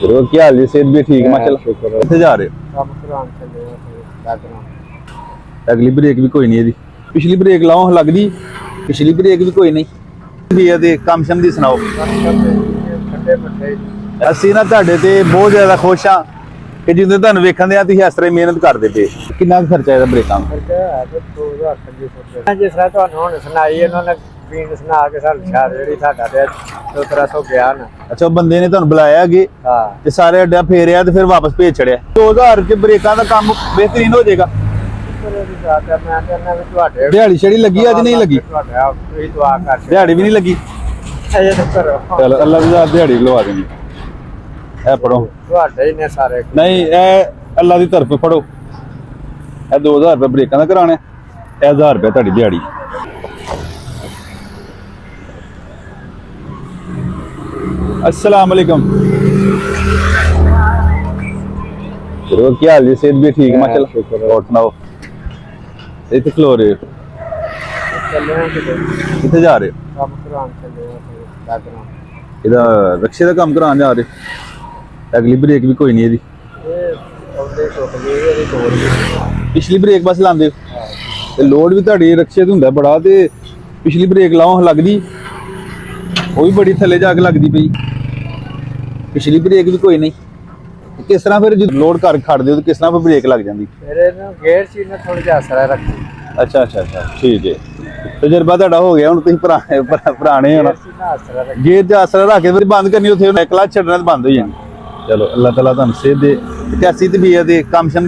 ਚਲੋ ਕੀ ਹਾਲ ਜੀ? ਸਿਹਤ ਵੀ ਠੀਕ? ਮਾਸ਼ਾਅੱਲਾ। ਕਿੱਥੇ ਜਾ ਰਹੇ ਹੋ? ਕੰਮ ਕਰਾਉਣ ਚੱਲੇ ਆ ਬੈਕਗ੍ਰਾਉਂਡ। ਅਗਲੀ ਬ੍ਰੇਕ ਵੀ ਕੋਈ ਨਹੀਂ ਇਹਦੀ, ਪਿਛਲੀ ਬ੍ਰੇਕ ਲਾਓ ਲੱਗਦੀ, ਪਿਛਲੀ ਬ੍ਰੇਕ ਵੀ ਕੋਈ ਨਹੀਂ ਵੀ ਇਹਦੇ ਕੰਮ ਸ਼ਮ ਦੀ ਸੁਣਾਓ। ਠੰਡੇ ਮੱਠੇ ਅਸੀਂ ਨਾ ਤੁਹਾਡੇ ਤੇ ਬਹੁਤ ਜ਼ਿਆਦਾ ਖੁਸ਼ ਹਾਂ ਕਿ ਜਿੰਦੇ ਤੁਹਾਨੂੰ ਵੇਖਣ ਦੇ ਆ ਤੁਸੀਂ ਇਸ ਤਰ੍ਹਾਂ ਮਿਹਨਤ ਕਰਦੇ ਪਏ। ਕਿੰਨਾ ਕੁ ਖਰਚਾ ਇਹਦਾ ਬ੍ਰੇਕਾਂ ਦਾ? ਖਰਚਾ ਹੈ ਤੇ 2000 ਜਿਸ ਤਰ੍ਹਾਂ ਤੁਹਾਨੂੰ ਹੁਣ ਸੁਣਾਈ ਇਹਨਾਂ ਨੇ ਪੀਣ ਸੁਣਾ ਕੇ ਸਾਨੂੰ ਸ਼ਾਇਦ ਜਿਹੜੀ ਸਾਡਾ ਤੇ 200 ਗਿਆ ਨਾ। ਅੱਛਾ, ਉਹ ਬੰਦੇ ਨੇ ਤੁਹਾਨੂੰ ਬੁਲਾਇਆ ਅੱਗੇ ਹਾਂ ਤੇ ਸਾਰੇ ਅੱਡਾ ਫੇਰਿਆ ਤੇ ਫਿਰ ਵਾਪਸ ਭੇਜ ਛੜਿਆ। 2000 ਚ ਬ੍ਰੇਕਾਂ ਦਾ ਕੰਮ ਬਿਹਤਰੀਨ ਹੋ ਜਾਏਗਾ। ਮੈਂ ਕਹਿੰਦਾ ਵੀ ਤੁਹਾਡੇ ਦਿਹਾੜੀ ਛੜੀ ਲੱਗੀ ਅੱਜ ਨਹੀਂ ਲੱਗੀ? ਤੁਹਾਡਾ ਤੁਸੀਂ ਦੁਆ ਕਰ ਦਿਹਾੜੀ ਵੀ ਨਹੀਂ ਲੱਗੀ? ਅਜੇ ਤੱਕ ਕਰੋ ਚਲ ਅੱਲਾ ਦੀ ਦਿਹਾੜੀ ਲਵਾ ਦੇਣੀ। ਇਹ ਪੜੋ, ਤੁਹਾਡੇ ਹੀ ਨੇ ਸਾਰੇ। ਨਹੀਂ ਇਹ ਅੱਲਾ ਦੀ ਤਰਫ ਫੜੋ। ਇਹ 2000 ਰੁਪਏ ਬ੍ਰੇਕਾਂ ਦਾ ਕਰਾਉਣਾ, ਇਹ 1000 ਰੁਪਏ ਤੁਹਾਡੀ ਦਿਹਾੜੀ। अस्सलाम वालेकुम। चलो क्या हाल जी? सेहत भी ठीक? माशाल्लाह। और सुनाओ, इतने खलो रहे हो? ਚੱਲੇ ਆ ਕਿਤੇ कितने जा रहे हो? ਕੰਮ ਕਰਾਉਣ ਚੱਲੇ ਆ ਬੈਕਗ੍ਰਾਉਂਡ। ਇਹਦਾ ਰਕਸ਼ੇ ਦਾ ਕੰਮ ਕਰਾਉਣ ਜਾ ਰਹੇ? ਅਗਲੀ ਬ੍ਰੇਕ ਵੀ ਕੋਈ ਨਹੀਂ ਇਹਦੀ, ਇਹ ਆਉਂਦੇ ਟੁੱਟ ਗਈ ਇਹਦੀ ਤੋੜ ਪਿਛਲੀ ਬ੍ਰੇਕ ਬਸ ਲਾਉਂਦੇ ਹੋ ਤੇ ਲੋਡ ਵੀ ਤੁਹਾਡੀ ਰਕਸ਼ੇ ਤੇ ਹੁੰਦਾ ਬੜਾ, ਤੇ ਪਿਛਲੀ ਬ੍ਰੇਕ ਲਾਓ ਲੱਗਦੀ, ਉਹ ਵੀ ਬੜੀ ਥੱਲੇ ਜਾ ਕੇ ਲੱਗਦੀ ਪਈ। ਪਿਛਲੀ ਬ੍ਰੇਕ ਵੀ ਕੋਈ ਨਹੀਂ, ਕਿਸ ਤਰ੍ਹਾਂ ਫਿਰ ਜਦੋਂ ਲੋਡ ਕਰ ਖੜਦੇ ਹੋ ਤੇ ਕਿਸ ਤਰ੍ਹਾਂ ਫਿਰ ਬ੍ਰੇਕ ਲੱਗ ਜਾਂਦੀ? ਮੇਰੇ ਨੂੰ ਗੇਅਰ ਸੀ ਨੇ ਥੋੜਾ ਜਿਹਾ ਅਸਰ ਰੱਖੀ। ਅੱਛਾ ਅੱਛਾ ਅੱਛਾ, ਠੀਕ ਹੈ। ਤਜਰਬਾ ਤੁਹਾਡਾ ਹੋ ਗਿਆ, ਹੁਣ ਤੁਸੀਂ ਪੁਰਾਣੇ ਹੋ ਨਾ। ਸੀ ਨਾ ਅਸਰ ਰੱਖੀ। ਗੇਅਰ 'ਚ ਆਸਰਾ ਰੱਖ ਕੇ ਫਿਰ ਬੰਦ ਕਰਨੀ, ਉੱਥੇ ਕਲਚ ਛੱਡਣਾ ਤੇ ਬੰਦ ਹੋ ਜਾਣੀ। ਚਲੋ ਅੱਲਾਹ ਤਾਲਾ ਤੁਹਾਨੂੰ ਸਿਹਤ ਦੇ 81 ਤਬੀਅਤ ਦੇ ਕੰਮ ਸ਼ਮ